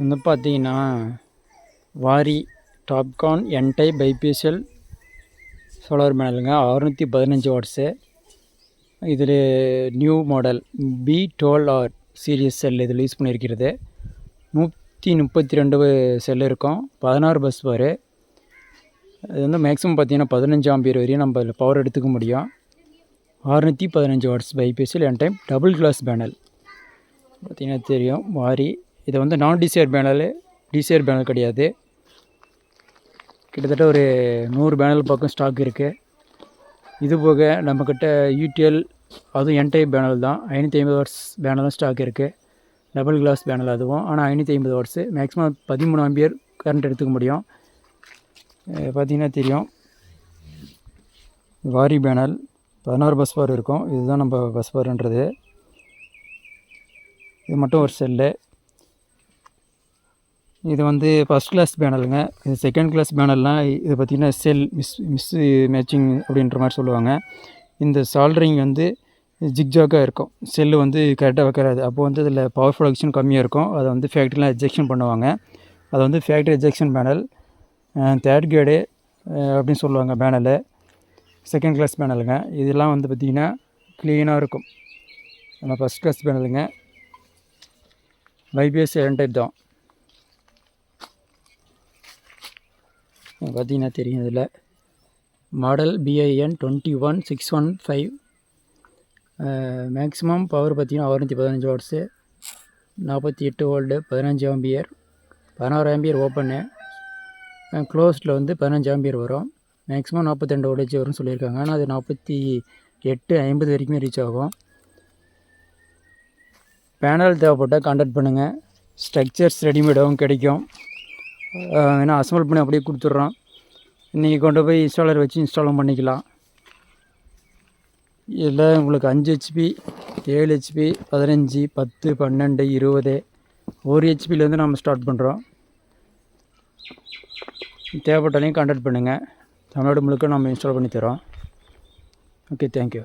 வந்து பார்த்தீங்கன்னா வாரி டாப்கான் என்டைப் பைபீஷியல் சோலார் பேனலுங்க 615 வாட்ஸு. இதில் நியூ மாடல் B12R சீரியஸ் செல் இதில் யூஸ் பண்ணியிருக்கிறது. 132 செல் இருக்கும், 16 பஸ் பார். அது வந்து மேக்ஸிமம் பார்த்தீங்கன்னா 15 ஆம்பியர் வரையும் நம்ம இதில் பவர் எடுத்துக்க முடியும். 615 வாட்ஸ் பைபீஷியல் என்டைப் டபுள் கிளாஸ் பேனல் பார்த்தீங்கன்னா தெரியும் வாரி. இதை வந்து நான் டிசிஆர் பேனல், டிசிஆர் பேனல் கிடையாது. கிட்டத்தட்ட ஒரு 100 பேனல் பக்கம் ஸ்டாக் இருக்குது. இது போக நம்மக்கிட்ட யூடிஎல் அதுவும் என்டைப் பேனல் தான், 550 வாட்ஸ் பேனலும் ஸ்டாக் இருக்குது. டபுள் கிளாஸ் பேனல் அதுவும், ஆனால் 550 வாட்ஸு. மேக்ஸிமம் 13 ஆம்பியர் கரண்ட் எடுத்துக்க முடியும். பார்த்திங்கன்னா தெரியும் வாரி பேனல் 16 பஸ் பார் இருக்கும். இதுதான் நம்ம பஸ் பார்ன்றது. இது மட்டும் ஒரு செல்லு. இது வந்து ஃபஸ்ட் கிளாஸ் பேனலுங்க. இது செகண்ட் கிளாஸ் பேனல்னால் இது பார்த்திங்கன்னா செல் மிஸ் மேட்சிங் அப்படின்ற மாதிரி சொல்லுவாங்க. இந்த சால்ட்ரிங் வந்து ஜிக்ஜாக்காக இருக்கும், செல்லு வந்து கரெக்டாக வைக்கிறாது. அப்போ வந்து இதில் பவர் ப்ரொடக்ஷன் கம்மியாக இருக்கும். அதை வந்து ஃபேக்ட்ரிலாம் எஜெக்ஷன் பண்ணுவாங்க. அதை வந்து factory ejection panel, third grade அப்படின்னு சொல்லுவாங்க பேனலு. Second class பேனலுங்க. இதெல்லாம் வந்து பார்த்திங்கன்னா க்ளீனாக இருக்கும். ஆனால் ஃபஸ்ட் கிளாஸ் பேனலுங்க. பைபிஎஸ் என்டைப் தான் பார்த்தீங்கன்னா தெரியும். இதில் மாடல் BIN 21615. மேக்ஸிமம் பவர் பார்த்திங்கன்னா 615 watts, 48 volt, 15 ampere, 16 ampere open. க்ளோஸ்டில் வந்து 15 ஆம்பியர் வரும். மேக்ஸிமம் 42 வோல்டேஜ் வரும்னு சொல்லியிருக்காங்க. ஆனால் அது 48-50 வரைக்குமே ரீச் ஆகும். பேனல் தேவைப்பட்டால் கான்டாக்ட் பண்ணுங்கள். ஸ்ட்ரக்சர்ஸ் ரெடிமேடாகவும் கிடைக்கும். ஏன்னா அசம்பிள் பண்ணி அப்படியே கொடுத்துட்றோம். இன்றைக்கி கொண்டு போய் இன்ஸ்டாலர் வச்சு இன்ஸ்டாலும் பண்ணிக்கலாம். இதில் உங்களுக்கு 5 HP, 7 HP, 15, 10, 12, 20, 1 HPலேருந்து நம்ம ஸ்டார்ட் பண்ணுறோம். தேவைப்பட்டாலையும் கான்டாக்ட் பண்ணுங்கள். தமிழ்நாடு முழுக்க நம்ம இன்ஸ்டால் பண்ணி தரோம். Okay, thank you.